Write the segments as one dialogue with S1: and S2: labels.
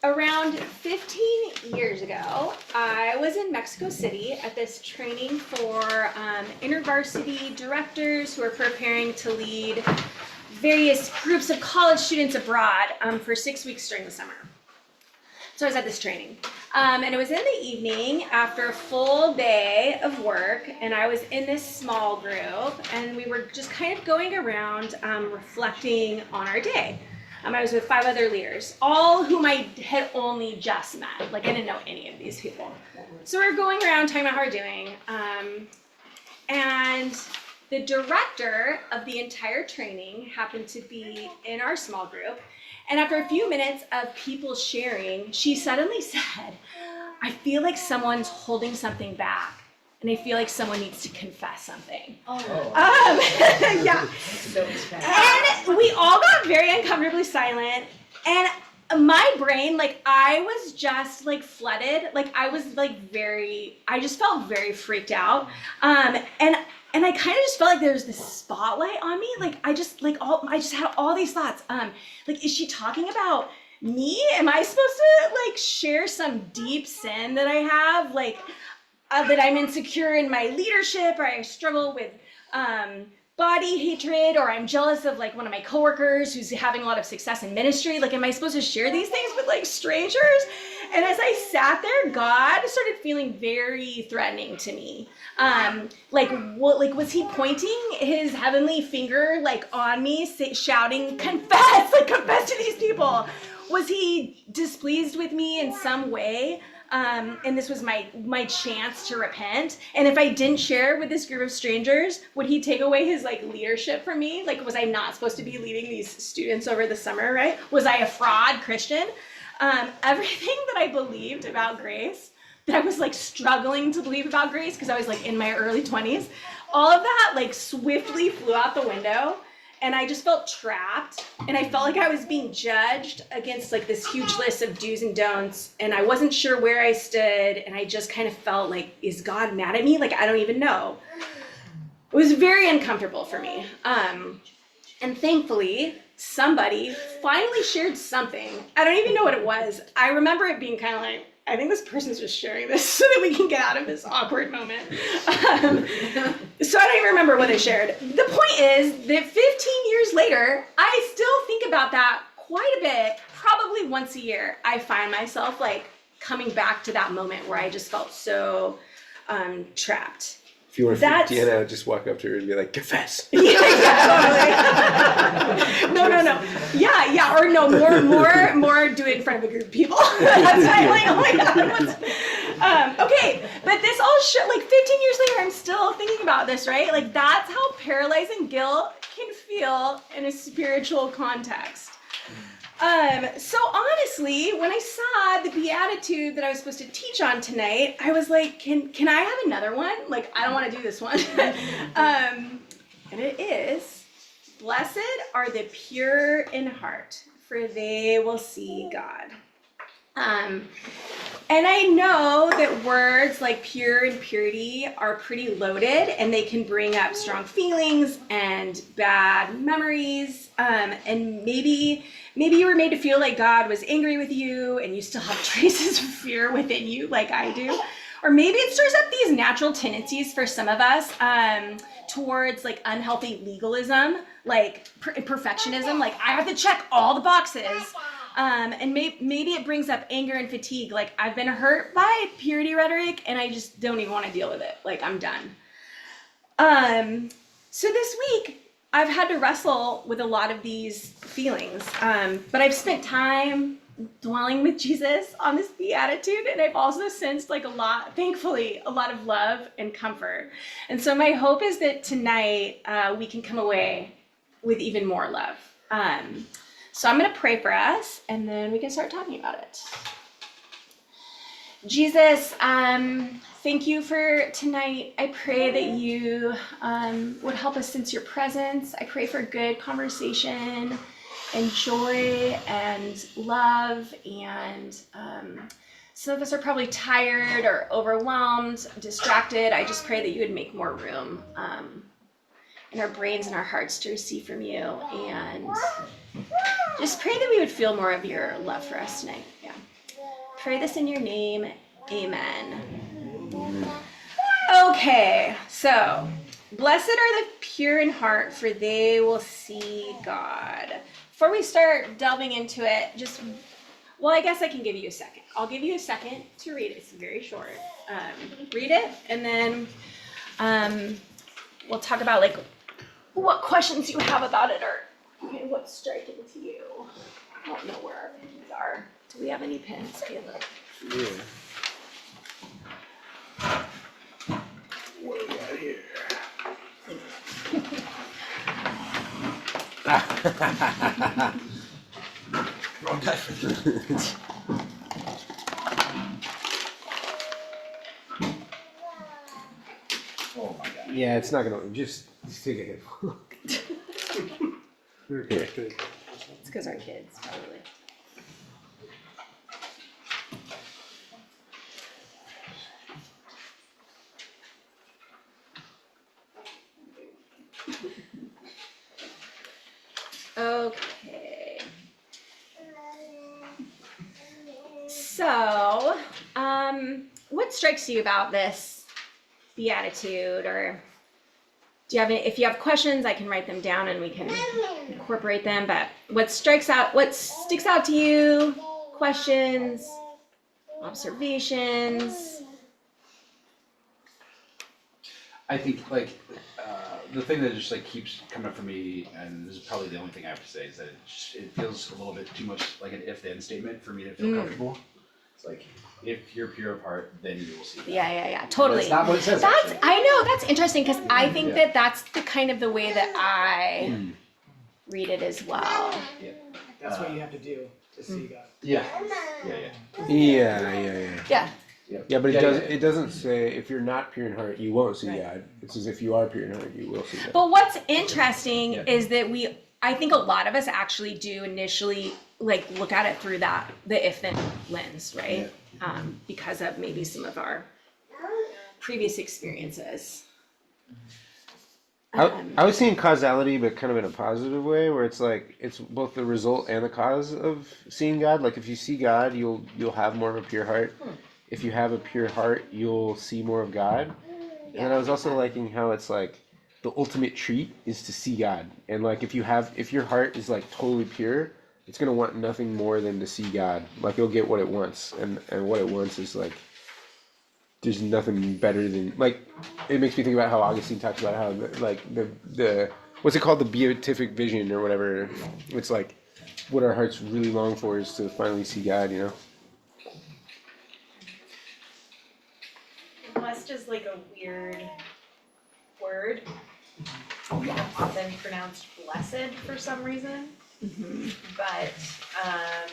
S1: Around 15 years ago, I was in Mexico City at this training for InterVarsity directors who are preparing to lead various groups of college students abroad for 6 weeks during the summer. So I was at this training, and it was in the evening after a full day of work, and I was in this small group, and we were just kind of going around reflecting on our day. I was with 5 other leaders, all whom I had only just met. Like, I didn't know any of these people. So we were going around talking about how we're doing, and the director of the entire training happened to be in our small group. And after a few minutes of people sharing, she suddenly said, I feel like someone's holding something back. And I feel like someone needs to confess something. Yeah. And we all got very uncomfortably silent. And my brain, like, I was just like flooded. Like, I was like I just felt very freaked out. And I kind of just felt like there was this spotlight on me. Like, I just had all these thoughts. Like, is she talking about me? Am I supposed to like share some deep sin that I have? Like, that I'm insecure in my leadership, or I struggle with body hatred, or I'm jealous of like one of my coworkers who's having a lot of success in ministry. Like, am I supposed to share these things with like strangers? And as I sat there, God started feeling very threatening to me. Was he pointing his heavenly finger like on me, shouting, confess, like confess to these people? Was he displeased with me in some way? And this was my chance to repent. And if I didn't share with this group of strangers, would he take away his like leadership from me? Like, was I not supposed to be leading these students over the summer, right? Was I a fraud Christian? Everything that I believed about grace, that I was like struggling to believe about grace because I was like in my early 20s, all of that like swiftly flew out the window. And I just felt trapped, and I felt like I was being judged against like this huge list of do's and don'ts, and I wasn't sure where I stood, and I just kind of felt like, is God mad at me? Like, I don't even know. It was very uncomfortable for me. And thankfully, somebody finally shared something. I don't even know what it was. I remember it being kind of like, I think this person's just sharing this so that we can get out of this awkward moment. So I don't even remember what they shared. The point is that 15 years later, I still think about that quite a bit. Probably once a year, I find myself like coming back to that moment where I just felt so trapped.
S2: If you want to freak Deanna out, just walk up to her and be like, confess.
S1: Yeah, totally. No. Yeah, or no, more do it in front of a group of people. That's why I'm like, oh my God. Okay, but this all like 15 years later, I'm still thinking about this, right? Like, that's how paralyzing guilt can feel in a spiritual context. So honestly, when I saw the beatitude that I was supposed to teach on tonight, I was like, can I have another one? Like, I don't want to do this one. And it is, blessed are the pure in heart, for they will see God. And I know that words like pure and purity are pretty loaded, and they can bring up strong feelings and bad memories. And maybe you were made to feel like God was angry with you, and you still have traces of fear within you, like I do. Or maybe it stirs up these natural tendencies for some of us towards like unhealthy legalism, like perfectionism. Like, I have to check all the boxes. And maybe it brings up anger and fatigue. Like, I've been hurt by purity rhetoric, and I just don't even want to deal with it. Like, I'm done. So this week, I've had to wrestle with a lot of these feelings, but I've spent time dwelling with Jesus on this beatitude, and I've also sensed thankfully, a lot of love and comfort. And so my hope is that tonight we can come away with even more love. So I'm going to pray for us, and then we can start talking about it. Jesus, thank you for tonight. I pray that you would help us sense your presence. I pray for good conversation and joy and love. And some of us are probably tired or overwhelmed, distracted. I just pray that you would make more room and our brains and our hearts to receive from you, and just pray that we would feel more of your love for us tonight. Yeah. Pray this in your name. Amen. Okay, so blessed are the pure in heart, for they will see God. Before we start delving into it, well, I guess I can give you a second. I'll give you a second to read it. It's very short. Read it, and then we'll talk about like what questions you have about it, or what's striking to you. I don't know where our pins are. Do we have any pins, Caleb?
S2: Yeah. What do we got here?
S3: Oh my god.
S2: Yeah, it's not gonna just take a hit. Here.
S1: It's because our kids, probably. Okay. So, what strikes you about this beatitude, or do you have any, if you have questions, I can write them down and we can incorporate them, but what sticks out to you, questions, observations?
S3: I think like the thing that just like keeps coming up for me, and this is probably the only thing I have to say, is that it feels a little bit too much like an if-then statement for me to feel comfortable. It's like, if you're pure of heart, then you will see that.
S1: Yeah, totally.
S3: That's not what it says.
S1: That's,
S3: actually.
S1: I know, that's interesting, because I think
S3: Yeah.
S1: that's the kind of the way that I read it as well.
S3: Yeah.
S4: That's what you have to do to see God.
S3: Yeah.
S2: Yeah. Yeah, but it
S3: Yeah.
S2: doesn't say if you're not pure in heart, you won't see
S1: Right.
S2: God. It says if you are pure in heart, you will see God.
S1: But what's interesting
S3: Yeah.
S1: is that I think a lot of us actually do initially like look at it through the if then lens, right? Because of maybe some of our previous experiences.
S2: I was seeing causality, but kind of in a positive way, where it's like it's both the result and the cause of seeing God. Like if you see God, you'll have more of a pure heart. If you have a pure heart, you'll see more of God. And then I was also liking how it's like the ultimate treat is to see God. And like if your heart is like totally pure, it's gonna want nothing more than to see God. Like it'll get what it wants, and what it wants is like there's nothing better than like. It makes me think about how Augustine talks about how the what's it called, the beatific vision or whatever. It's like what our hearts really long for is to finally see God. You know.
S5: Blessed is like a weird word. Often pronounced blessed for some reason. But I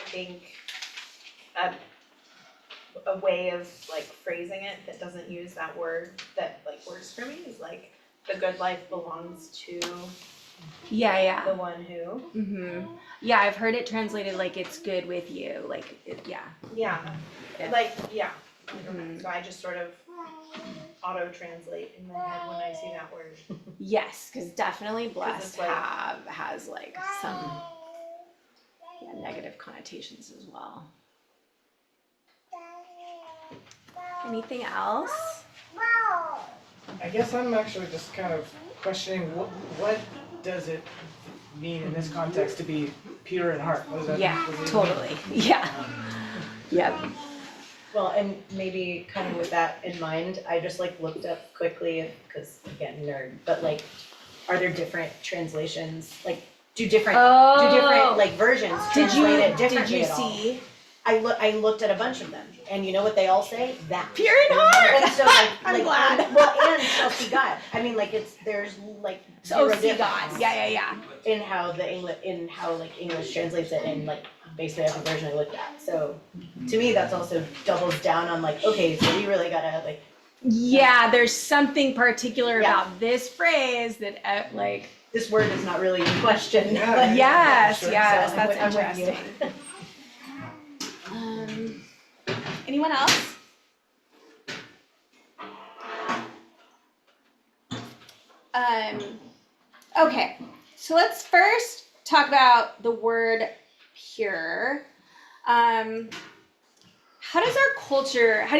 S5: think a way of like phrasing it that doesn't use that word that like works for me is like the good life belongs to
S1: Yeah.
S5: the one who.
S1: Yeah, I've heard it translated like it's good with you. Like, yeah.
S5: Yeah.
S1: Yeah.
S5: Like, yeah. So I just sort of auto-translate in my head when I see that word.
S1: Yes, because definitely blessed
S5: it's like-
S1: has like some negative connotations as well. Anything else?
S4: I guess I'm actually just kind of questioning what does it mean in this context to be pure in heart? What does that
S1: Yeah,
S4: what does it mean?
S1: totally. Yeah. Yep.
S5: Well, and maybe kind of with that in mind, I just like looked up quickly, because again, nerd, but like, are there different translations? Like, do different like versions translate it differently at all?
S1: see?
S5: I looked at a bunch of them, and you know what they all say? That.
S1: Pure in heart.
S5: And so like,
S1: I'm glad.
S5: well, and shall see God. I mean, like there's like
S1: So
S5: zero
S1: see
S5: difference
S1: God. Yeah.
S5: in how English translates it, and like basically every version I looked at. So to me, that's also doubles down on like, okay, so we really gotta like.
S1: Yeah, there's something particular
S5: Yeah.
S1: about this phrase that like.
S5: This word is not really in question.
S4: Yeah.
S5: but-
S1: Yes,
S5: So
S1: that's
S5: I'm with you.
S1: interesting. Anyone else? Okay, so let's first talk about the word pure. How does our culture, how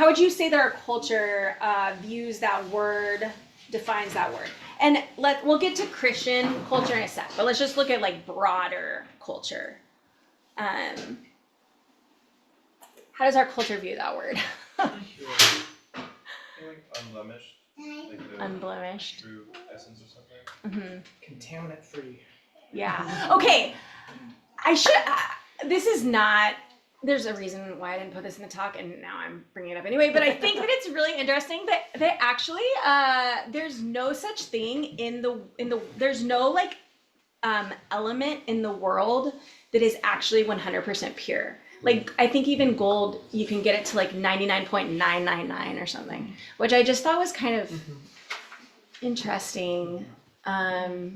S1: would you say that our culture views that word, defines that word? And we'll get to Christian culture in a sec, but let's just look at like broader culture. How does our culture view that word?
S6: Like unblemished, like the
S1: Unblemished.
S6: true essence or something.
S1: Mm-hmm.
S4: Contaminant free.
S1: Yeah. Okay. This is not. There's a reason why I didn't put this in the talk, and now I'm bringing it up anyway. But I think that it's really interesting that actually there's no such thing in the there's no like element in the world that is actually 100% pure. Like I think even gold, you can get it to like 99.999 or something, which I just thought was kind of interesting. Because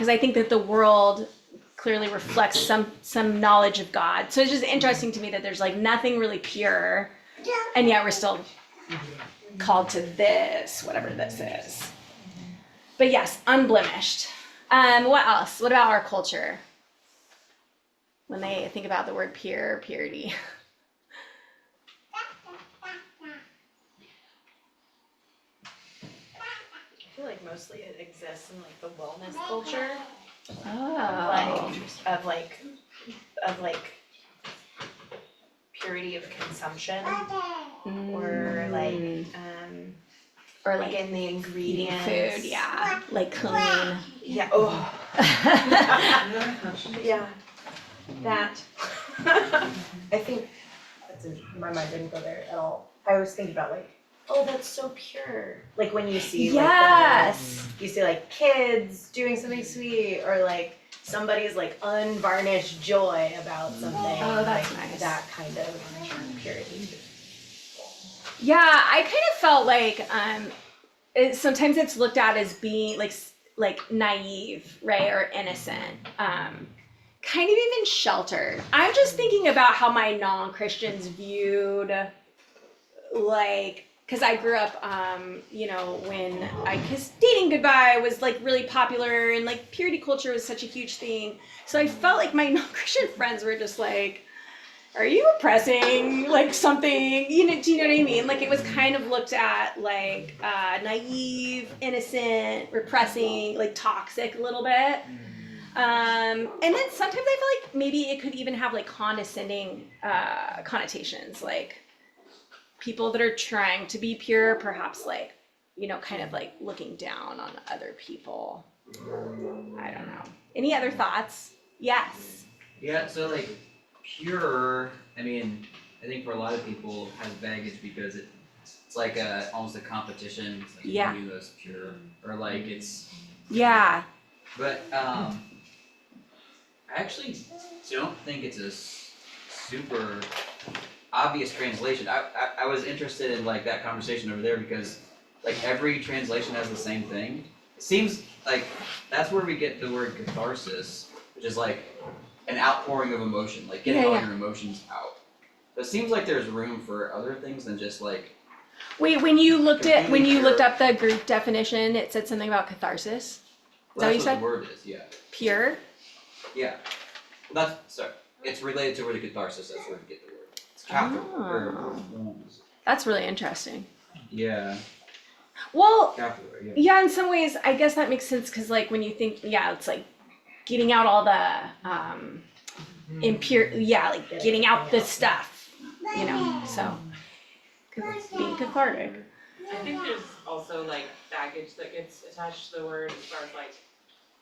S1: I think that the world clearly reflects some knowledge of God. So it's just interesting to me that there's like nothing really pure, and yet we're still called to this, whatever this is. But yes, unblemished. What else? What about our culture? When they think about the word pure, purity.
S5: I feel like mostly it exists in like the wellness culture.
S1: Oh.
S5: Of like purity of consumption or like
S1: or
S5: like in the ingredients.
S1: food, yeah, like clean.
S5: Yeah. Oh. Yeah. That. I think my mind didn't go there at all. I was thinking about like, oh, that's so pure. Like when you see
S1: Yes.
S5: like you see like kids doing something sweet or like somebody's like unvarnished joy about something.
S1: Oh, that's
S5: like,
S1: nice.
S5: That kind of purity.
S1: Yeah, I kind of felt like sometimes it's looked at as being like naive, right, or innocent, kind of even sheltered. I'm just thinking about how my non-Christians viewed, like, because I grew up, because dating goodbye was like really popular and like purity culture was such a huge thing. So I felt like my non-Christian friends were just like, are you oppressing like something, do you know what I mean? Like it was kind of looked at like naive, innocent, repressing, like toxic a little bit. And then sometimes I feel like maybe it could even have like condescending connotations, like people that are trying to be pure, perhaps like, kind of like looking down on other people. I don't know. Any other thoughts? Yes.
S7: Yeah, so like pure, I mean, I think for a lot of people has baggage because it's like almost a competition. It's like
S1: Yeah.
S7: you as pure, or like it's.
S1: Yeah.
S7: But I actually don't think it's a super obvious translation. I was interested in like that conversation over there because like every translation has the same thing. It seems like that's where we get the word catharsis, which is like an outpouring of emotion, like getting all your emotions out. But it seems like there's room for other things than just like.
S1: Wait, when you looked
S7: Completely
S1: up the Greek definition, it said something about catharsis.
S7: Well,
S1: Is that
S7: that's
S1: what
S7: what
S1: you
S7: the word is, yeah.
S1: Pure?
S7: Yeah. Well, sorry. It's related to where the catharsis, that's where we get the word. It's Catholic.
S1: That's really interesting.
S7: Yeah.
S1: Well,
S7: Catholic, yeah.
S1: yeah, in some ways, I guess that makes sense because, like, when you think, it's like getting out all the impure, like getting out the stuff, so being cathartic.
S8: I think there's also like baggage that gets attached to the word as far as like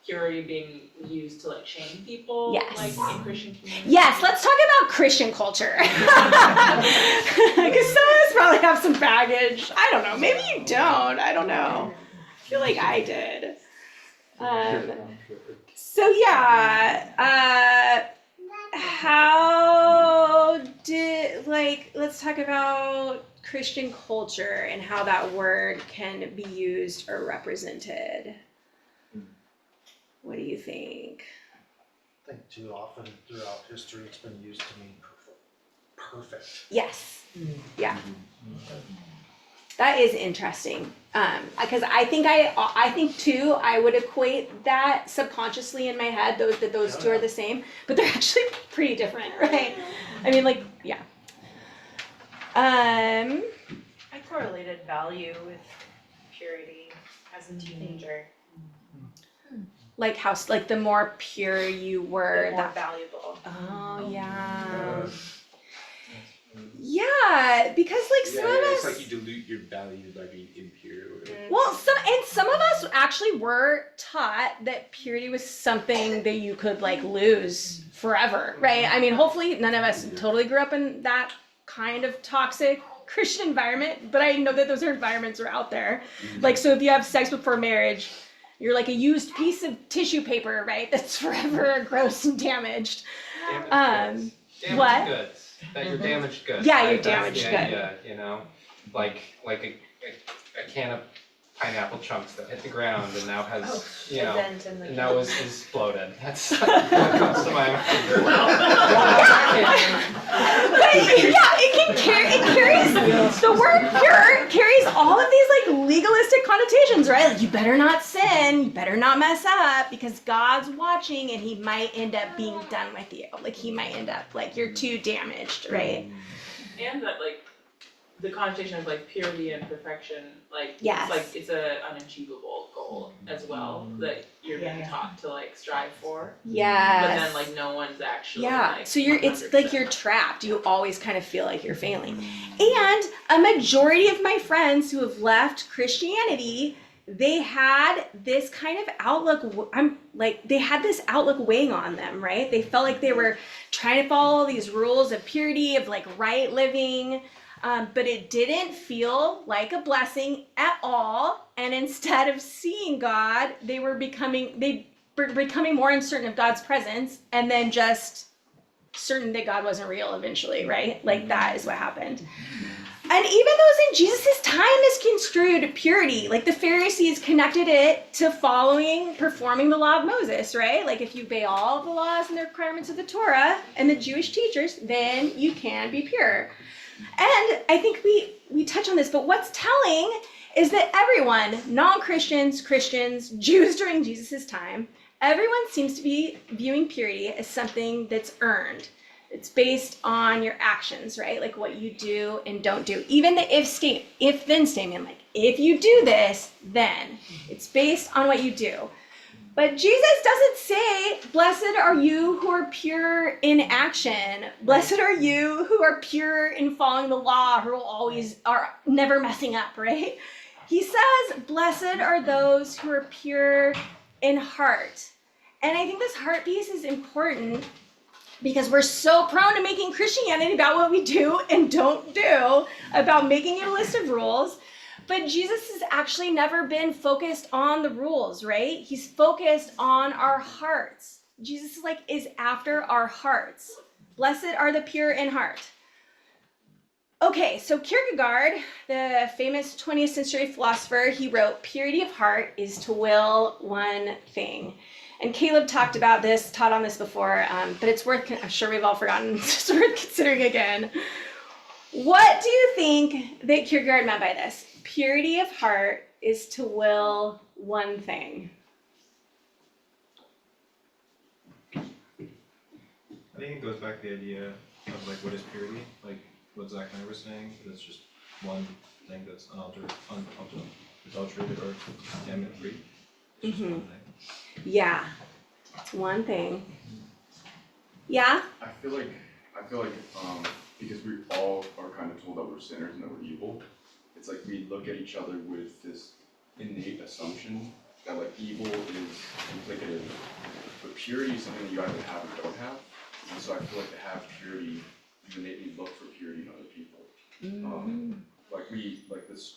S8: purity being used to like shame people,
S1: Yes.
S8: like in Christian communities.
S1: Yes, let's talk about Christian culture. Because some of us probably have some baggage. I don't know. Maybe you don't. I don't know. I feel like I did. So yeah, how did let's talk about Christian culture and how that word can be used or represented. What do you think?
S9: I think too often throughout history, it's been used to mean perfect.
S1: Yes. Yeah. That is interesting. Because I think too, I would equate that subconsciously in my head, those two are the same, but they're actually pretty different, right? I mean, like, yeah.
S5: I correlated value with purity as a teenager.
S1: Like how, like the more pure you were,
S5: The more
S1: that.
S5: valuable.
S1: Oh yeah. Yeah, because like some of
S6: it's
S1: us.
S6: like you dilute your value by being impure. Or whatever.
S1: Well, some of us actually were taught that purity was something that you could like lose forever, right? I mean, hopefully none of us totally grew up in that kind of toxic Christian environment, but I know that those environments are out there. Like, so if you have sex before marriage, you're like a used piece of tissue paper, right? That's forever gross and damaged.
S10: Damaged
S1: What?
S10: goods. That you're damaged goods.
S1: Yeah,
S10: right?
S1: you're
S10: That's
S1: damaged
S10: the
S1: good.
S10: idea, you know, like a can of pineapple chunks that hit the ground and now has, you know,
S5: Event in the
S10: and now is exploded. That's what comes to my mind.
S1: Yeah, it carries the word pure carries all of these like legalistic connotations, right? Like you better not sin, you better not mess up because God's watching and he might end up being done with you. Like he might end up like you're too damaged, right?
S8: And that like the connotation of like purity and perfection, like
S1: Yes.
S8: it's like it's a unachievable goal as well that you're being taught to like strive for.
S1: Yes.
S8: But then like no one's actually
S1: Yeah,
S8: like
S1: so it's like
S8: 100%.
S1: you're trapped. You always kind of feel like you're failing. And a majority of my friends who have left Christianity, they had this kind of outlook. They had this outlook weighing on them, right? They felt like they were trying to follow these rules of purity, of like right living, but it didn't feel like a blessing at all. And instead of seeing God, they were becoming more uncertain of God's presence, and then just certain that God wasn't real eventually, right? Like that is what happened. And even those in Jesus' time misconstrued purity. Like the Pharisees connected it to performing the law of Moses, right? Like if you obey all of the laws and the requirements of the Torah and the Jewish teachers, then you can be pure. And I think we touch on this, but what's telling is that everyone, non-Christians, Christians, Jews during Jesus' time, everyone seems to be viewing purity as something that's earned. It's based on your actions, right? Like what you do and don't do. Even the if-then statement, like if you do this, then. It's based on what you do. But Jesus doesn't say, blessed are you who are pure in action. Blessed are you who are pure in following the law, who are never messing up, right? He says, blessed are those who are pure in heart. And I think this heart piece is important because we're so prone to making Christianity about what we do and don't do, about making a list of rules. But Jesus has actually never been focused on the rules, right? He's focused on our hearts. Jesus is after our hearts. Blessed are the pure in heart. Okay, so Kierkegaard, the famous 20th century philosopher, he wrote, purity of heart is to will one thing. And Caleb taught on this before, but it's worth, I'm sure we've all forgotten, it's worth considering again. What do you think that Kierkegaard meant by this? Purity of heart is to will one thing.
S6: I think it goes back to the idea of like what is purity, like what Zach and I were saying. That's just one thing that's unadulterated or contaminant free. It's just one thing.
S1: Yeah, it's one thing. Yeah?
S11: I feel like because we all are kind of told that we're sinners and that we're evil, it's like we look at each other with this innate assumption that like evil is implicative, but purity is something that you either have or don't have. And so I feel like to have purity, you innately look for purity in other people.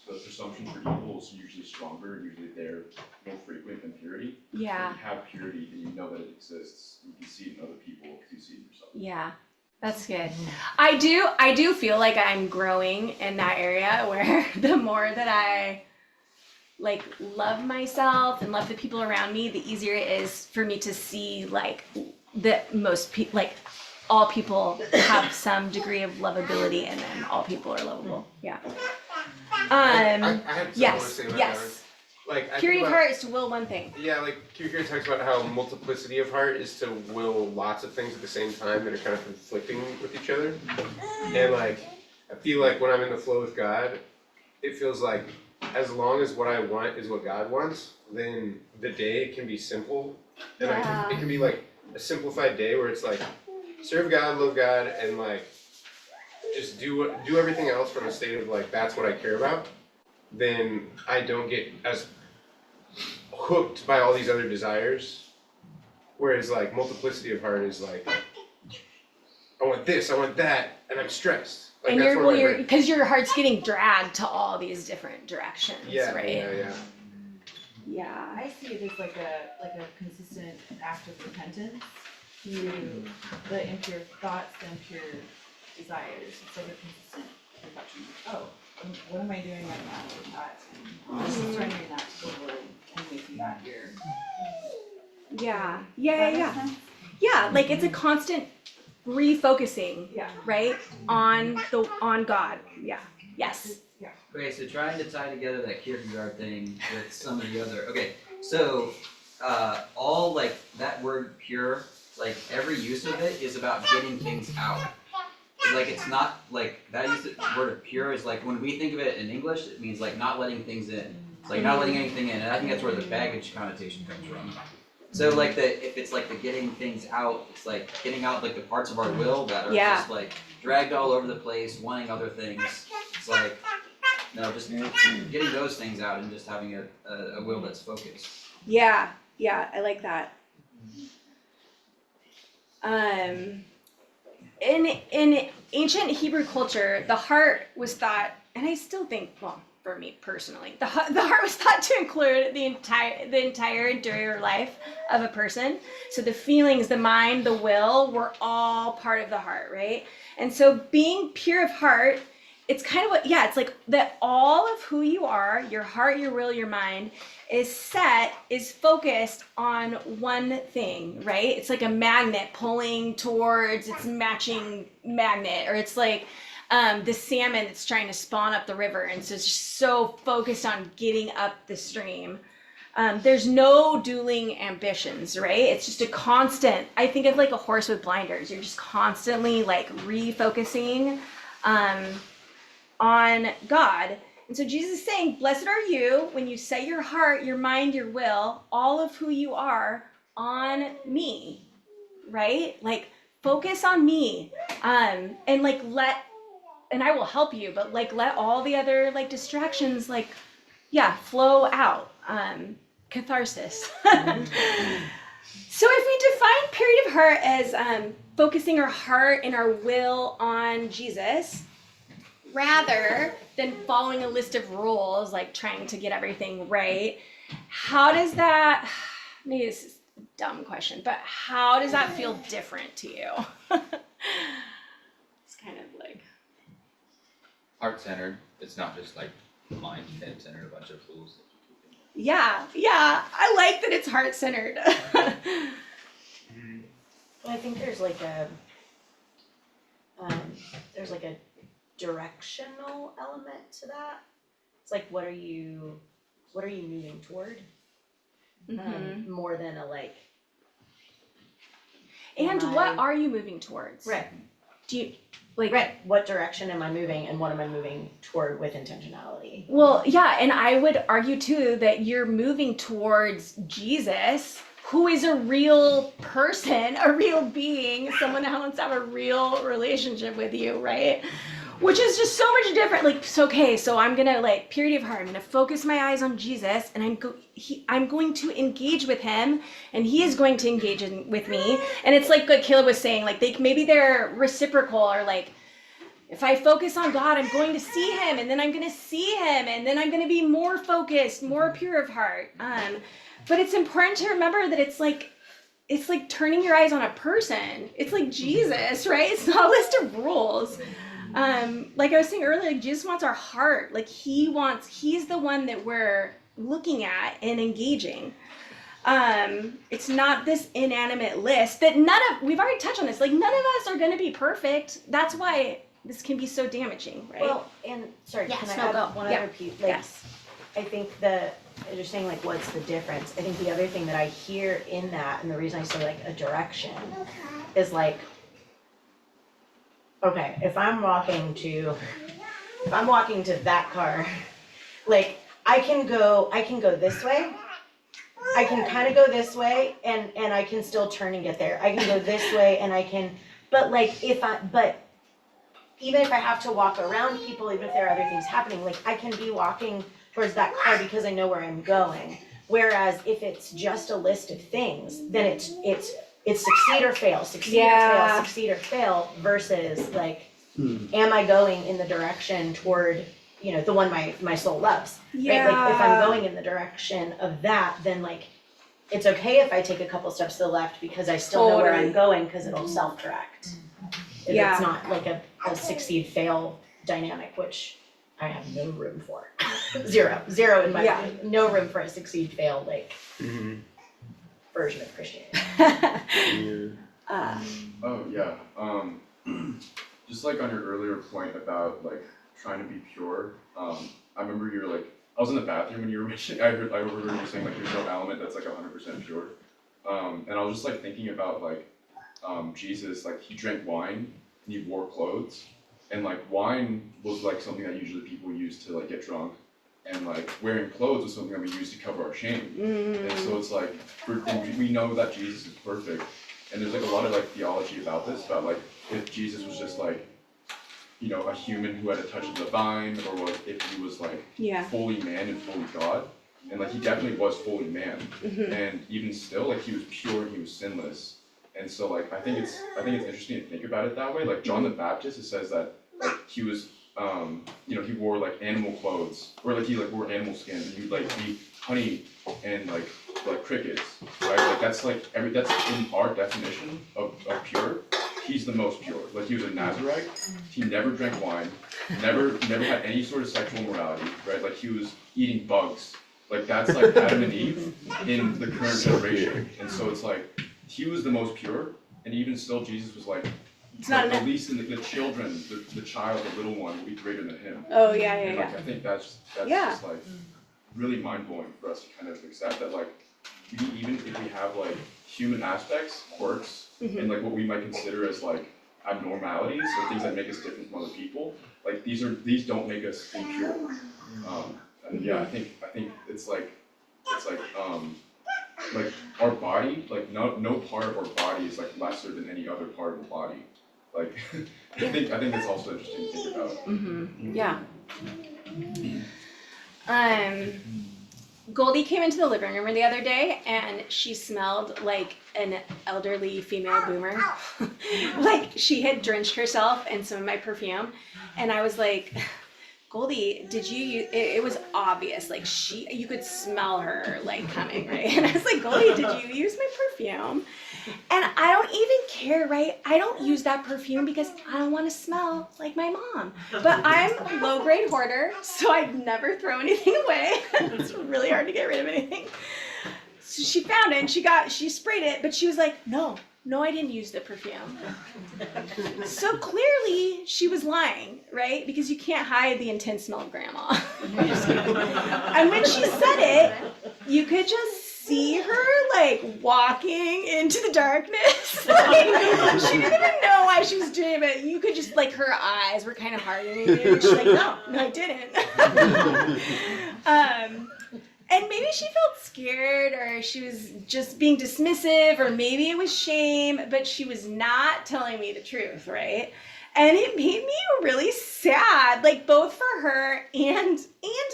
S11: The presumption for evil is usually stronger, usually they're more frequent than purity.
S1: Yeah.
S11: When you have purity and you know that it exists, you can see it in other people because you see it in yourself.
S1: Yeah, that's good. I do feel like I'm growing in that area where the more that I love myself and love the people around me, the easier it is for me to see that most people all people have some degree of lovability in them. All people are lovable. Yeah.
S2: I had something to
S1: Yes.
S2: say about that.
S1: Yes.
S2: Like, I
S1: Purity
S2: think
S1: of
S2: about-
S1: heart is to will one thing.
S2: Yeah, like Kierkegaard talks about how multiplicity of heart is to will lots of things at the same time that are kind of conflicting with each other. And like, I feel like when I'm in the flow with God, it feels like as long as what I want is what God wants, then the day can be simple. And it can be like a simplified day where it's like, serve God, love God, and like, just do everything else from a state of like, that's what I care about. Then I don't get as hooked by all these other desires, whereas like multiplicity of heart is like, I want this, I want that, and I'm stressed. Like,
S1: And
S2: that's
S1: you're,
S2: where my
S1: well,
S2: brain-
S1: because your heart's getting dragged to all these different directions,
S2: yeah,
S1: right?
S2: yeah.
S1: Yeah.
S12: I see it as like a consistent act of repentance through the impure thoughts, the impure desires. It's like a consistent reflection. Oh, what am I doing right now with that? And just surrendering that to the Lord and making that your.
S1: Yeah.
S12: Does
S1: Yeah.
S12: that make
S1: Yeah.
S12: sense?
S1: Yeah. Like it's a constant refocusing,
S12: Yeah.
S1: right? On God. Yeah. Yes.
S7: Okay, so trying to tie together that Kierkegaard thing with some of the other, okay, so, all like, that word pure, like, every use of it is about getting things out. Like, it's not, like, that word of pure is like, when we think of it in English, it means like not letting things in. It's like not letting anything in, and I think that's where the baggage connotation comes from. So like if it's like the getting things out, it's like getting out like the parts of our will that are
S1: Yeah.
S7: just like dragged all over the place, wanting other things. It's like, no, just getting those things out and just having a will that's focused.
S1: Yeah. Yeah. I like that. In ancient Hebrew culture, the heart was thought, and I still think, well, for me personally, the heart was thought to include the entire interior life of a person. So the feelings, the mind, the will were all part of the heart, right? And so being pure of heart, it's kind of what, yeah, it's like that all of who you are, your heart, your will, your mind, is focused on one thing, right? It's like a magnet pulling towards its matching magnet, or it's like the salmon that's trying to spawn up the river, and so it's just so focused on getting up the stream. There's no dueling ambitions, right? It's just a constant, I think of like a horse with blinders. You're just constantly like refocusing on God. And so Jesus is saying, blessed are you when you set your heart, your mind, your will, all of who you are on me, right? Like focus on me. And like and I will help you, but like let all the other like distractions like, yeah, flow out. Catharsis. So if we define purity of heart as focusing our heart and our will on Jesus, rather than following a list of rules, like trying to get everything right, how does that, maybe this is a dumb question, but how does that feel different to you? It's kind of like.
S13: Heart-centered, it's not just like mind head-centered, a bunch of rules.
S1: Yeah, I like that it's heart-centered.
S5: I think there's like a directional element to that. It's like what are you moving toward? More than a like.
S1: And what are you moving towards?
S5: Right.
S1: Do you like?
S5: Right. What direction am I moving, and what am I moving toward with intentionality?
S1: Well, yeah, and I would argue too that you're moving towards Jesus, who is a real person, a real being, someone that wants to have a real relationship with you, right? Which is just so much different. Like, so I'm gonna like purity of heart. I'm gonna focus my eyes on Jesus, and I'm going to engage with him, and he is going to engage with me. And it's like Caleb was saying, like maybe they're reciprocal, or like if I focus on God, I'm going to see him, and then I'm gonna see him, and then I'm gonna be more focused, more pure of heart. But it's important to remember that it's like turning your eyes on a person. It's like Jesus, right? It's not a list of rules. Like I was saying earlier, like Jesus wants our heart. Like he's the one that we're looking at and engaging. It's not this inanimate list that we've already touched on this, like none of us are gonna be perfect. That's why this can be so damaging, right?
S5: Well, and sorry,
S1: Yes,
S5: can I
S1: no,
S5: add
S1: go.
S5: one
S1: Yeah.
S5: other piece? Like,
S1: Yes.
S5: I think you're saying like, what's the difference? I think the other thing that I hear in that, and the reason I say like a direction, is like, okay, if I'm walking to that car, like, I can go this way. I can kind of go this way and I can still turn and get there. I can go this way and but even if I have to walk around people, even if there are other things happening, like I can be walking towards that car because I know where I'm going. Whereas if it's just a list of things, then it's succeed or fail,
S1: Yeah.
S5: succeed or fail versus like, am I going in the direction toward, the one my soul loves?
S1: Yeah.
S5: Right? Like if I'm going in the direction of that, then like it's okay if I take a couple steps to the left because I still know where I'm going because it'll self-correct. If
S1: Yeah.
S5: it's not like a succeed-fail dynamic, which I have no room for. Zero in my
S1: Yeah.
S5: mind. No room for a succeed-fail like
S2: Mm-hmm.
S5: version of Christianity.
S11: Oh, yeah, just like on your earlier point about like trying to be pure, I remember you were like, I was in the bathroom when you were mentioning, I overheard you saying like there's no element that's like 100% pure. And I was just like thinking about like, Jesus, like he drank wine and he wore clothes. And like wine was like something that usually people use to like get drunk. And like wearing clothes was something that we use to cover our shame. And so it's like, and we know that Jesus is perfect. And there's like a lot of like theology about this, about like if Jesus was just like, a human who had a touch of the vine, or what if he was like fully man and fully God. And like he definitely was fully man. And even still, like he was pure and he was sinless. And so like I think it's interesting to think about it that way. Like John the Baptist, it says that like he was he wore like animal clothes, or like he like wore animal skin, and he would like eat honey and like crickets, right? Like that's in our definition of pure. He's the most pure. Like he was a Nazarite. He never drank wine, never had any sort of sexual morality, right? Like he was eating bugs. Like that's like Adam and Eve in the current generation. And so it's like he was the most pure, and even still Jesus was like, at least in the children, the child, the little one will be greater than him.
S1: Oh yeah.
S11: And like I think that's just like really mind blowing for us to kind of accept that like even if we have like human aspects, quirks, and like what we might consider as like abnormalities or things that make us different from other people, like these don't make us impure. And yeah, I think it's like our body, like no part of our body is like lesser than any other part of the body. Like I think that's also interesting to think about.
S1: Yeah. Goldie came into the living room the other day and she smelled like an elderly female boomer. Like she had drenched herself in some of my perfume, and I was like, Goldie, did you use, it was obvious, like you could smell her like coming, right? And I was like, Goldie, did you use my perfume? And I don't even care, right? I don't use that perfume because I don't want to smell like my mom. But I'm a low-grade hoarder, so I'd never throw anything away. It's really hard to get rid of anything. So she found it and she sprayed it, but she was like, no, I didn't use the perfume. So clearly she was lying, right? Because you can't hide the intense smell of grandma. And when she said it, you could just see her like walking into the darkness. Like, she didn't even know why she was doing it, but you could just like her eyes were kind of hardening. And she's like, no, I didn't. And maybe she felt scared, or she was just being dismissive, or maybe it was shame, but she was not telling me the truth, right? And it made me really sad, like both for her and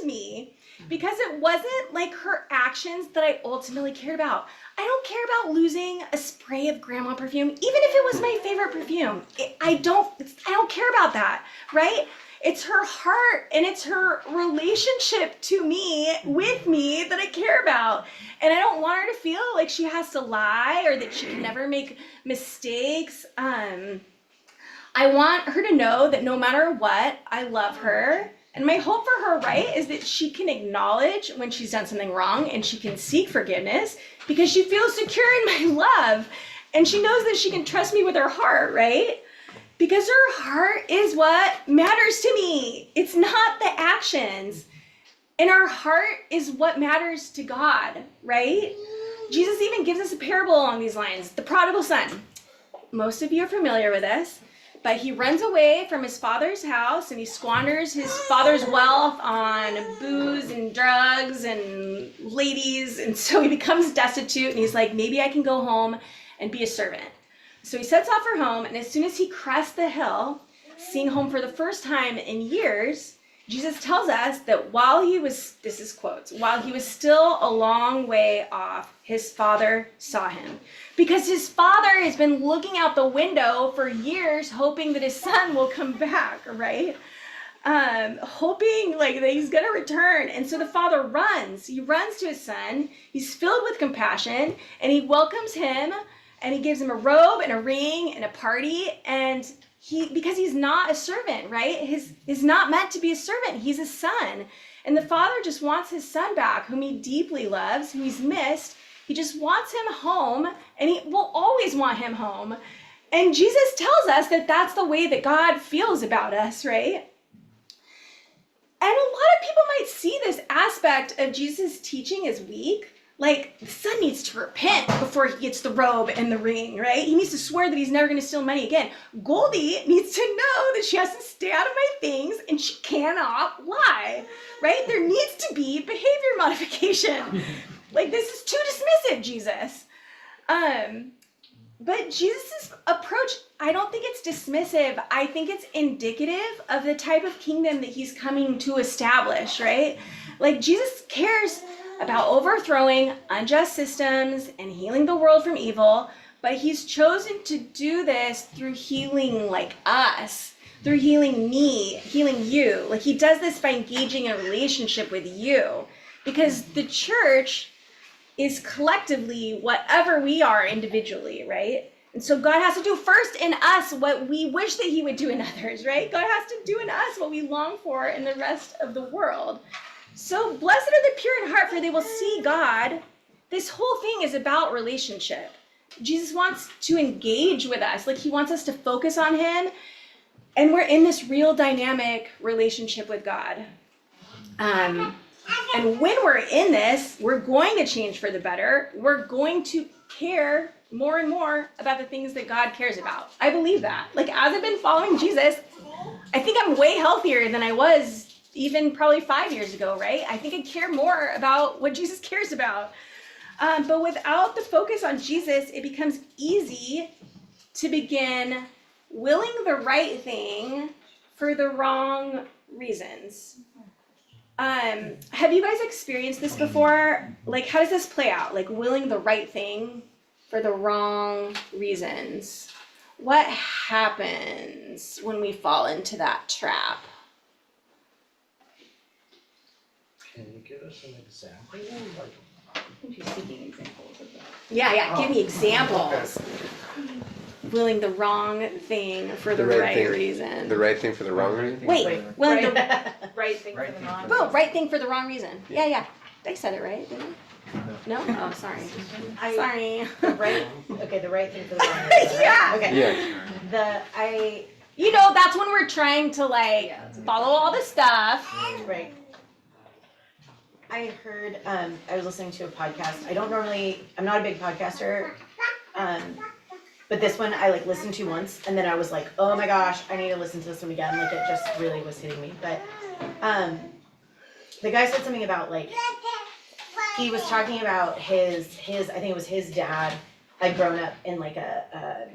S1: me, because it wasn't like her actions that I ultimately cared about. I don't care about losing a spray of grandma perfume, even if it was my favorite perfume. I don't care about that, right? It's her heart and it's her relationship to me, with me, that I care about. And I don't want her to feel like she has to lie or that she can never make mistakes. I want her to know that no matter what, I love her And my hope for her, right, is that she can acknowledge when she's done something wrong and she can seek forgiveness because she feels secure in my love and she knows that she can trust me with her heart, right? Because her heart is what matters to me. It's not the actions. And our heart is what matters to God, right? Jesus even gives us a parable along these lines. The prodigal son. Most of you are familiar with this, but he runs away from his father's house and he squanders his father's wealth on booze and drugs and ladies. And so he becomes destitute and he's like, maybe I can go home and be a servant. So he sets off for home, and as soon as he crests the hill, seeing home for the first time in years, Jesus tells us that while he was, this is quotes, while he was still a long way off, his father saw him. Because his father has been looking out the window for years, hoping that his son will come back, right? Hoping like that he's gonna return. And so the father runs. He runs to his son. He's filled with compassion, and he welcomes him, and he gives him a robe and a ring and a party. And because he's not a servant, right? He's not meant to be a servant. He's a son. And the father just wants his son back, whom he deeply loves, who he's missed. He just wants him home, and he will always want him home. And Jesus tells us that that's the way that God feels about us, right? And a lot of people might see this aspect of Jesus' teaching as weak. Like, the son needs to repent before he gets the robe and the ring, right? He needs to swear that he's never going to steal money again. Goldie needs to know that she has to stay out of my things and she cannot lie, right? There needs to be behavior modification. Like, this is too dismissive, Jesus. But Jesus' approach, I don't think it's dismissive. I think it's indicative of the type of kingdom that he's coming to establish, right? Like, Jesus cares about overthrowing unjust systems and healing the world from evil, but he's chosen to do this through healing like us, through healing me, healing you. Like, he does this by engaging in a relationship with you, because the church is collectively whatever we are individually, right? And so God has to do first in us what we wish that he would do in others, right? God has to do in us what we long for in the rest of the world. So blessed are the pure in heart, for they will see God. This whole thing is about relationship. Jesus wants to engage with us. Like, he wants us to focus on him. And we're in this real dynamic relationship with God. And when we're in this, we're going to change for the better. We're going to care more and more about the things that God cares about. I believe that. Like, as I've been following Jesus, I think I'm way healthier than I was even probably 5 years ago, right? I think I care more about what Jesus cares about. But without the focus on Jesus, it becomes easy to begin willing the right thing for the wrong reasons. Have you guys experienced this before? Like, how does this play out? Like, willing the right thing for the wrong reasons. What happens when we fall into that trap?
S9: Can you give us an example?
S1: She's seeking examples of that. Yeah, give me examples. Willing the wrong thing for the right reason.
S2: The right thing for the wrong reason?
S1: Wait, willing the
S8: Right thing for the wrong.
S1: oh, right thing for the wrong reason. Yeah. I said it right, didn't I? No? Oh, sorry. Sorry.
S5: The right thing for the wrong reason, right?
S1: Yeah.
S5: Okay.
S2: Yeah.
S1: You know, that's when we're trying to follow all the stuff.
S5: Right. I heard, I was listening to a podcast. I'm not a big podcaster. But this one I listened to once, and then I was like, oh my gosh, I need to listen to this one again. Like, it just really was hitting me. But the guy said something about he was talking about his I think it was his dad had grown up in like a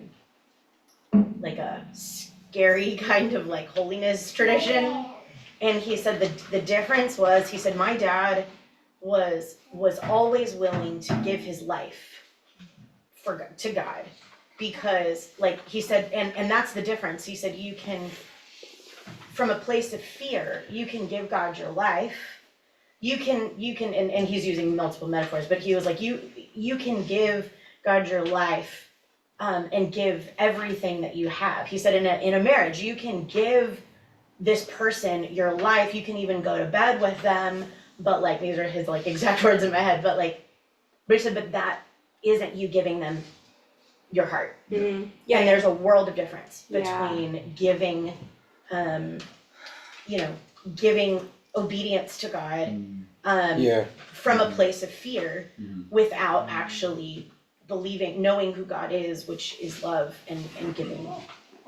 S5: scary kind of holiness tradition. And he said the difference was, he said, my dad was always willing to give his life to God. Because he said, and that's the difference. He said, you can, from a place of fear, you can give God your life. You can, and he's using multiple metaphors, but he was like, you can give God your life, and give everything that you have. He said, in a marriage, you can give this person, your life, you can even go to bed with them, but like, these are his like exact words in my head, but he said, but that isn't you giving them your heart.
S1: Mm-hmm.
S5: And there's a world of difference
S1: Yeah.
S5: between giving, giving obedience to God,
S2: Yeah.
S5: from a place of fear without actually believing, knowing who God is, which is love, and giving,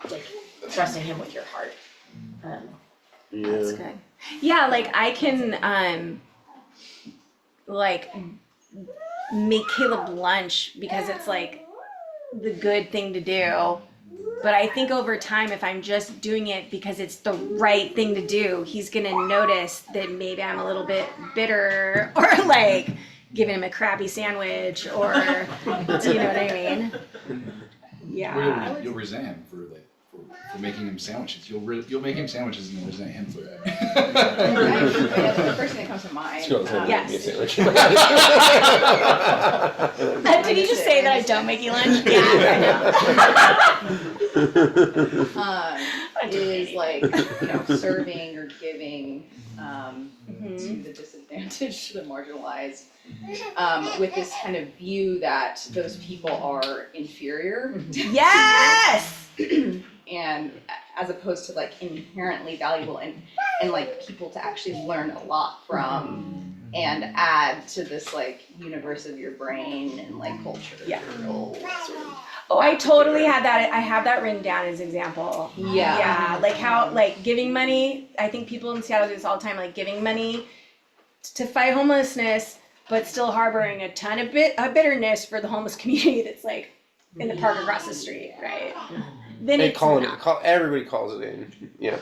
S5: like, trusting him with your heart.
S1: That's good. Yeah, like I can like make Caleb lunch because it's like the good thing to do. But I think over time, if I'm just doing it because it's the right thing to do, he's gonna notice that maybe I'm a little bit bitter or like giving him a crappy sandwich or, do you know what I mean? Yeah.
S3: You'll resent him for making him sandwiches. You'll make him sandwiches and you'll resent him for it.
S12: The first thing that comes to mind.
S1: Yes. Did he just say that I don't make you lunch? Yeah, I know.
S12: Is like, serving or giving to the disadvantaged, to the marginalized, with this kind of view that those people are inferior.
S1: Yes!
S12: And as opposed to like inherently valuable and like people to actually learn a lot from and add to this like universe of your brain and like culture.
S1: Yeah.
S12: Sort of.
S1: Oh, I totally had that. I have that written down as an example.
S12: Yeah.
S1: Yeah, like how, like giving money, I think people in Seattle do this all the time, like giving money to fight homelessness, but still harboring a ton of bitterness for the homeless community that's like in the park across the street, right? Then
S2: They
S1: it's
S2: calling
S1: not.
S2: it. Everybody calls it in. Yeah.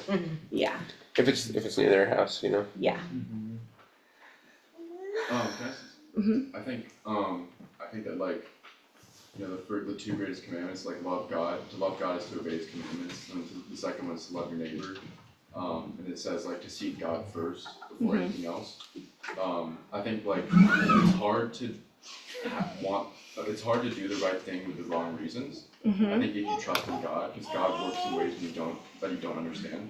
S1: Yeah.
S2: If it's near their house, you know.
S1: Yeah.
S11: Can I say
S1: Mm-hmm.
S11: I think that like, the two greatest commandments, like love God. To love God is to obey his commandments, and the second one is to love your neighbor. And it says like to seek God first before anything else. I think like it's hard to it's hard to do the right thing with the wrong reasons. I think if you trust in God, because God works in ways that you don't understand.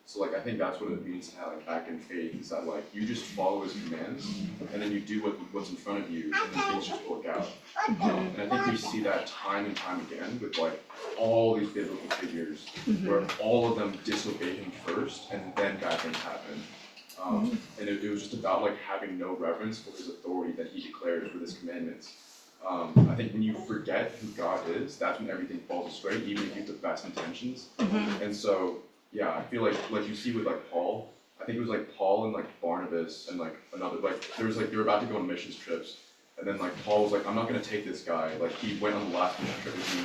S11: So like I think that's what it means to have like act in faith, is that like you just follow his commands and then you do what's in front of you and then things just work out. And I think we see that time and time again with like all these biblical figures where all of them disobey him first and then bad things happen. And it was just about like having no reverence for his authority that he declares with his commandments. I think when you forget who God is, that's when everything falls astray, even if you have the best intentions. And so, yeah, I feel like you see with like Paul, I think it was like Paul and like Barnabas and like another, like they were about to go on missions trips. And then like Paul was like, I'm not gonna take this guy. Like he went on the last mission trip with me,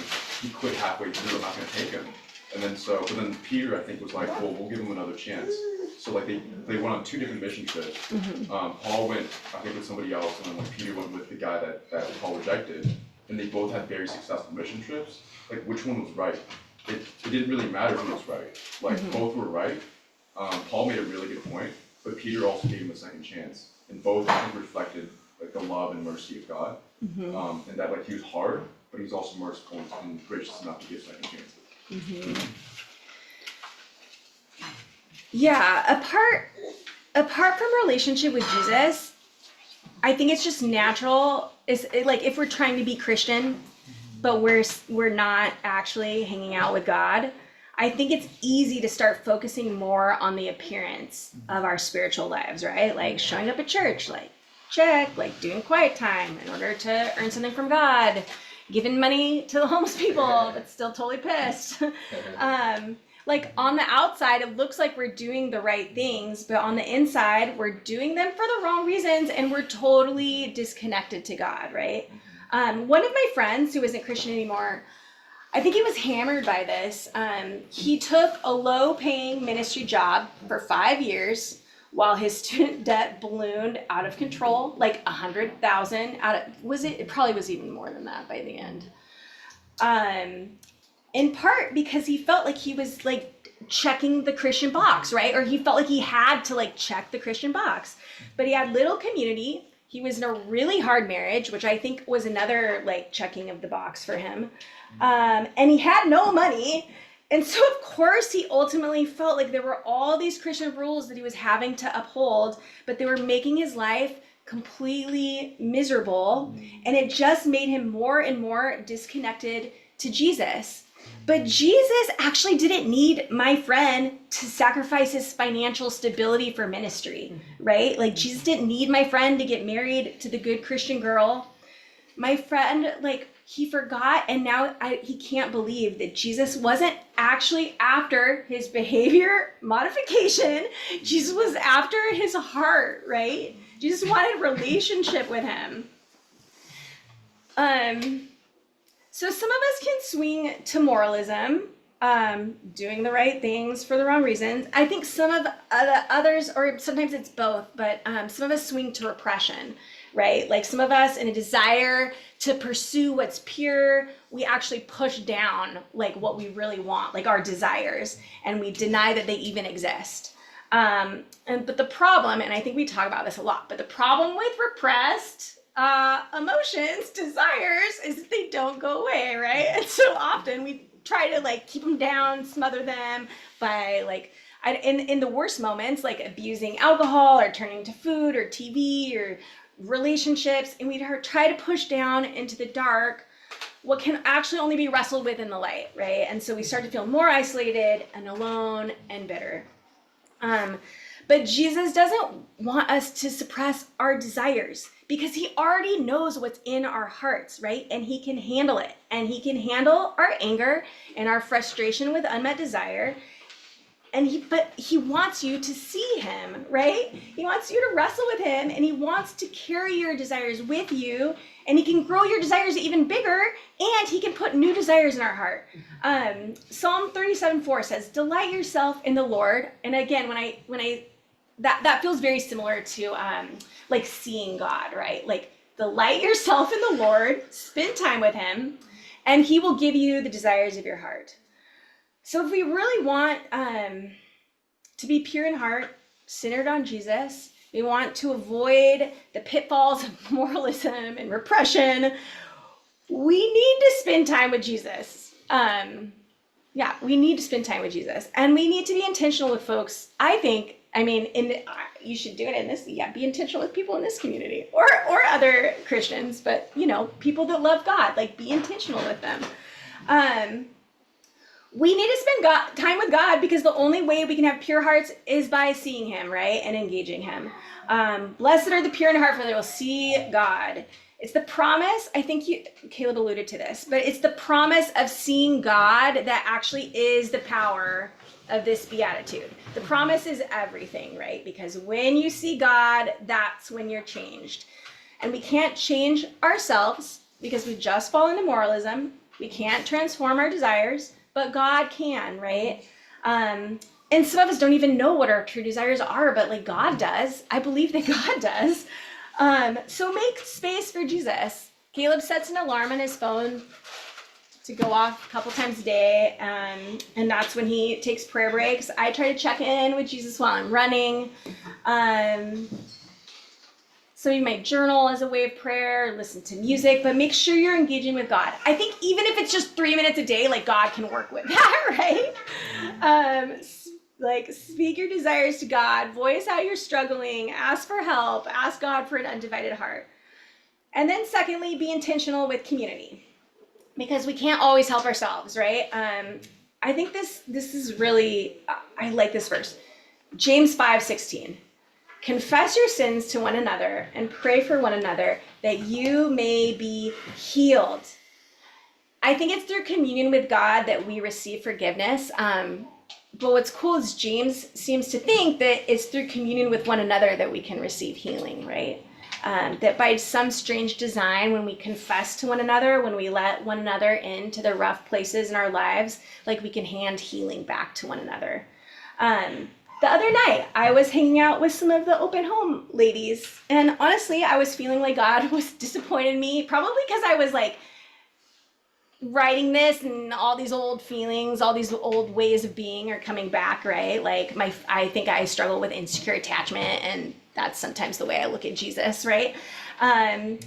S11: he quit halfway through, I'm not gonna take him. And then but then Peter I think was like, well, we'll give him another chance. So like they went on two different mission trips. Paul went, I think, with somebody else, and then like Peter went with the guy that Paul rejected. And they both had very successful mission trips. Like which one was right? It didn't really matter who was right. Like both were right. Paul made a really good point, but Peter also gave him a second chance. And both I think reflected like the love and mercy of God. And that like he was hard, but he's also merciful and gracious enough to give second chances.
S1: Yeah, apart from relationship with Jesus, I think it's just natural. Like if we're trying to be Christian, but we're not actually hanging out with God, I think it's easy to start focusing more on the appearance of our spiritual lives, right? Like showing up at church, like check, like doing quiet time in order to earn something from God, giving money to the homeless people, but still totally pissed. Like on the outside, it looks like we're doing the right things, but on the inside, we're doing them for the wrong reasons and we're totally disconnected to God, right? One of my friends who isn't Christian anymore, I think he was hammered by this. He took a low-paying ministry job for 5 years while his student debt ballooned out of control, like $100,000 it probably was even more than that by the end. In part because he felt like he was like checking the Christian box, right? Or he felt like he had to like check the Christian box. But he had little community. He was in a really hard marriage, which I think was another like checking of the box for him. And he had no money. And so, of course, he ultimately felt like there were all these Christian rules that he was having to uphold, but they were making his life completely miserable. And it just made him more and more disconnected to Jesus. But Jesus actually didn't need my friend to sacrifice his financial stability for ministry, right? Like, Jesus didn't need my friend to get married to the good Christian girl. My friend, like, he forgot, and now he can't believe that Jesus wasn't actually after his behavior modification. Jesus was after his heart, right? Jesus wanted a relationship with him. So some of us can swing to moralism, doing the right things for the wrong reasons. I think some of the others, or sometimes it's both, but some of us swing to repression, right? Like some of us, in a desire to pursue what's pure, we actually push down like what we really want, like our desires, and we deny that they even exist. But the problem, and I think we talk about this a lot, but the problem with repressed emotions, desires, is that they don't go away, right? And so often we try to like keep them down, smother them by like, in the worst moments, like abusing alcohol or turning to food or TV or relationships, and we try to push down into the dark what can actually only be wrestled with in the light, right? And so we start to feel more isolated and alone and bitter. But Jesus doesn't want us to suppress our desires because he already knows what's in our hearts, right? And he can handle it. And he can handle our anger and our frustration with unmet desire. But he wants you to see him, right? He wants you to wrestle with him, and he wants to carry your desires with you, and he can grow your desires even bigger, and he can put new desires in our heart. Psalm 37:4 says, "Delight yourself in the Lord." And again, that feels very similar to like seeing God, right? Like delight yourself in the Lord, spend time with him, and he will give you the desires of your heart. So if we really want to be pure in heart, centered on Jesus, we want to avoid the pitfalls of moralism and repression, we need to spend time with Jesus. We need to spend time with Jesus. And we need to be intentional with folks, I think. I mean, you should do it in this, be intentional with people in this community or other Christians, but, people that love God, like be intentional with them. We need to spend time with God because the only way we can have pure hearts is by seeing him, right? And engaging him. Blessed are the pure in heart, for they will see God. It's the promise, I think Caleb alluded to this, but it's the promise of seeing God that actually is the power of this beatitude. The promise is everything, right? Because when you see God, that's when you're changed. And we can't change ourselves because we just fall into moralism. We can't transform our desires, but God can, right? And some of us don't even know what our true desires are, but like God does. I believe that God does. So make space for Jesus. Caleb sets an alarm on his phone to go off a couple times a day, and that's when he takes prayer breaks. I try to check in with Jesus while I'm running. So you might journal as a way of prayer, listen to music, but make sure you're engaging with God. I think even if it's just 3 minutes a day, like God can work with that, right? Like speak your desires to God, voice how you're struggling, ask for help, ask God for an undivided heart. And then secondly, be intentional with community because we can't always help ourselves, right? I think this is really, I like this verse. James 5:16. Confess your sins to one another and pray for one another that you may be healed. I think it's through communion with God that we receive forgiveness. But what's cool is James seems to think that it's through communion with one another that we can receive healing, right? That by some strange design, when we confess to one another, when we let one another into the rough places in our lives, like we can hand healing back to one another. The other night, I was hanging out with some of the open home ladies, and honestly, I was feeling like God was disappointed in me, probably because I was like writing this and all these old feelings, all these old ways of being are coming back, right? Like I think I struggle with insecure attachment, and that's sometimes the way I look at Jesus, right? And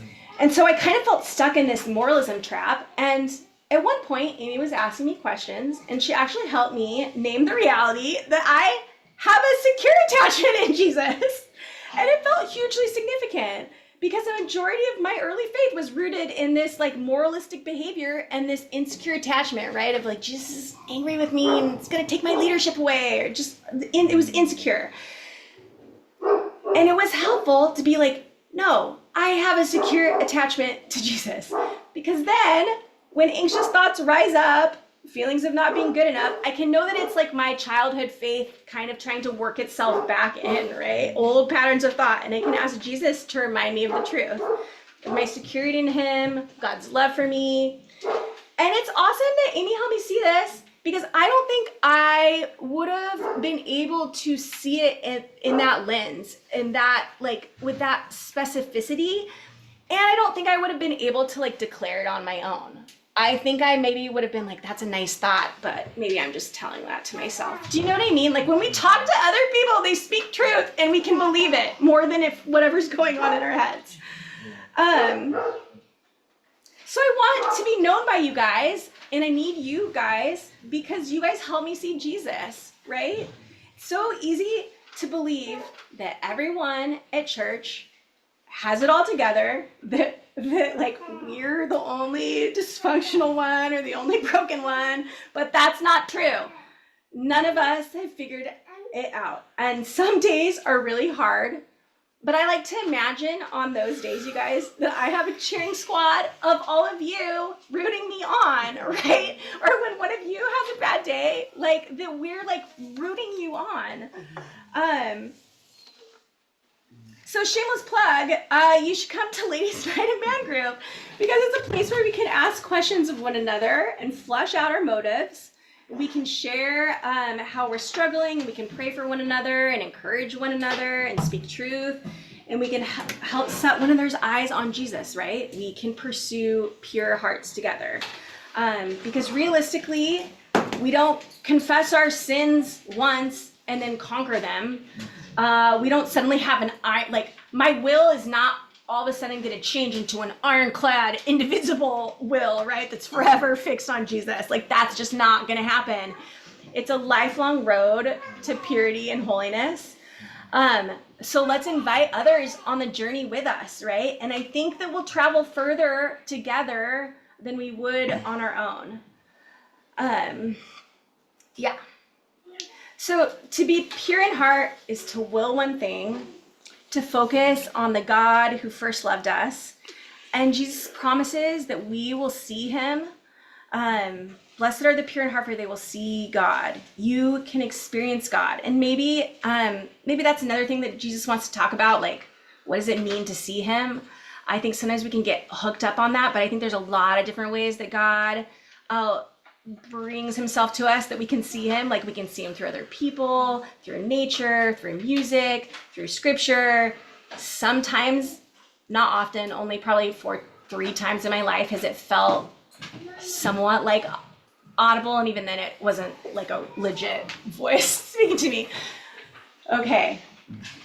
S1: so I kind of felt stuck in this moralism trap, and at one point, Amy was asking me questions, and she actually helped me name the reality that I have a secure attachment in Jesus. And it felt hugely significant because the majority of my early faith was rooted in this like moralistic behavior and this insecure attachment, right? Of like, Jesus is angry with me and it's gonna take my leadership away, or just, it was insecure. And it was helpful to be like, no, I have a secure attachment to Jesus. Because then when anxious thoughts rise up, feelings of not being good enough, I can know that it's like my childhood faith kind of trying to work itself back in, right? Old patterns of thought. And I can ask Jesus to remind me of the truth, of my security in him, God's love for me. And it's awesome that Amy helped me see this, because I don't think I would have been able to see it in that lens, in that, like, with that specificity. And I don't think I would have been able to like declare it on my own. I think I maybe would have been like, that's a nice thought, but maybe I'm just telling that to myself. Do you know what I mean? Like when we talk to other people, they speak truth and we can believe it more than if whatever's going on in our heads. So I want to be known by you guys, and I need you guys because you guys help me see Jesus, right? It's so easy to believe that everyone at church has it all together, that like we're the only dysfunctional one or the only broken one, but that's not true. None of us have figured it out. And some days are really hard, but I like to imagine on those days, you guys, that I have a cheering squad of all of you rooting me on, right? Or when one of you has a bad day, like that we're like rooting you on. So shameless plug, you should come to Ladies Night and Man Group because it's a place where we can ask questions of one another and flush out our motives. We can share how we're struggling. We can pray for one another and encourage one another and speak truth. And we can help set one another's eyes on Jesus, right? We can pursue pure hearts together. Because realistically, we don't confess our sins once and then conquer them. We don't suddenly have an iron, like my will is not all of a sudden going to change into an ironclad, indivisible will, right? That's forever fixed on Jesus. Like that's just not going to happen. It's a lifelong road to purity and holiness. So let's invite others on the journey with us, right? And I think that we'll travel further together than we would on our own. Yeah. So to be pure in heart is to will one thing, to focus on the God who first loved us. And Jesus promises that we will see him. Blessed are the pure in heart, for they will see God. You can experience God. And maybe that's another thing that Jesus wants to talk about. Like, what does it mean to see him? I think sometimes we can get hooked up on that, but I think there's a lot of different ways that God brings himself to us, that we can see him. Like we can see him through other people, through nature, through music, through scripture. Sometimes, not often, only probably 3 times in my life has it felt somewhat like audible, and even then it wasn't like a legit voice speaking to me. Okay,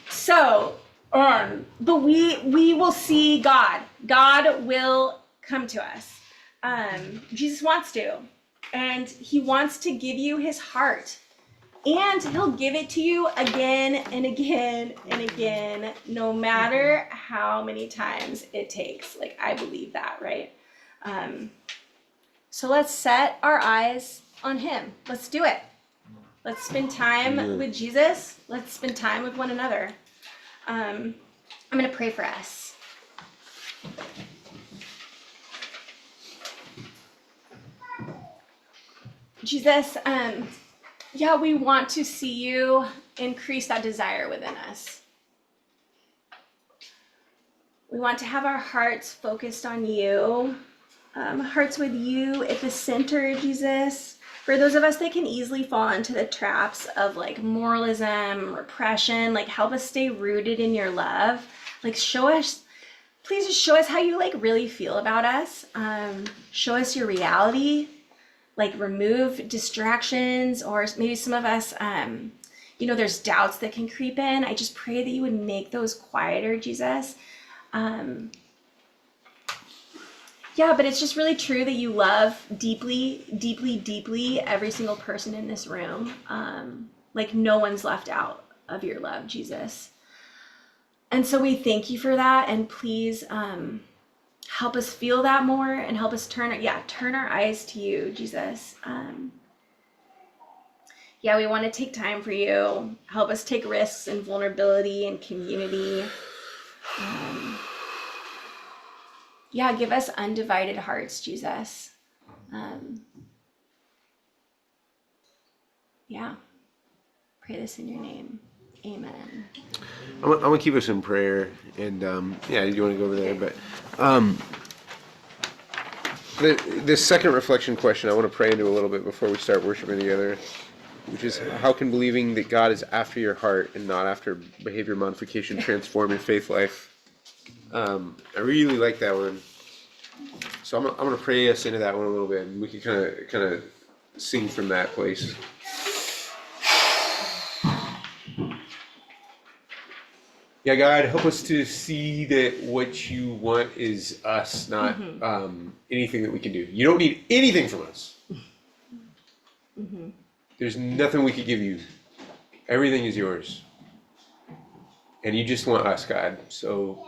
S1: so but we will see God. God will come to us. Jesus wants to. And he wants to give you his heart. And he'll give it to you again and again and again, no matter how many times it takes. Like, I believe that, right? So let's set our eyes on him. Let's do it. Let's spend time with Jesus. Let's spend time with one another. I'm going to pray for us. Jesus, we want to see you increase that desire within us. We want to have our hearts focused on you, hearts with you at the center, Jesus. For those of us that can easily fall into the traps of like moralism, repression, like help us stay rooted in your love. Like please just show us how you like really feel about us. Show us your reality. Like remove distractions, or maybe some of us, there's doubts that can creep in. I just pray that you would make those quieter, Jesus. Yeah, but it's just really true that you love deeply, deeply, deeply every single person in this room. Like no one's left out of your love, Jesus. And so we thank you for that, and please help us feel that more and help us turn our eyes to you, Jesus. We want to take time for you. Help us take risks and vulnerability and community. Give us undivided hearts, Jesus. Pray this in your name. Amen.
S2: I'm gonna keep us in prayer, and you want to go over there, but the second reflection question I want to pray into a little bit before we start worshiping together, which is how can believing that God is after your heart and not after behavior modification transform your faith life? I really like that one, so I'm gonna pray us into that one a little bit, and we can kind of sing from that place. Yeah, God, help us to see that what you want is us, not anything that we can do. You don't need anything from us. There's nothing we could give you. Everything is yours. And you just want us, God. So,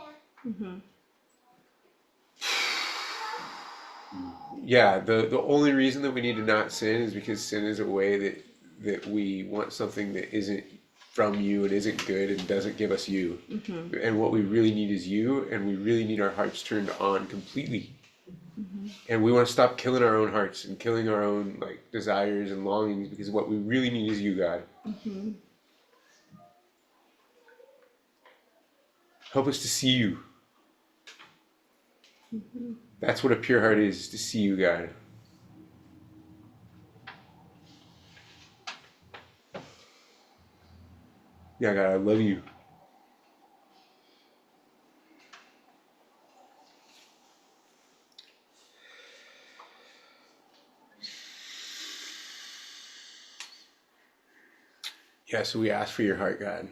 S2: the only reason that we need to not sin is because sin is a way that we want something that isn't from you and isn't good and doesn't give us you. And what we really need is you, and we really need our hearts turned on completely. And we want to stop killing our own hearts and killing our own desires and longings, because what we really need is you, God. Help us to see you. That's what a pure heart is to see you, God. Yeah, God, I love you. Yeah, so we ask for your heart, God.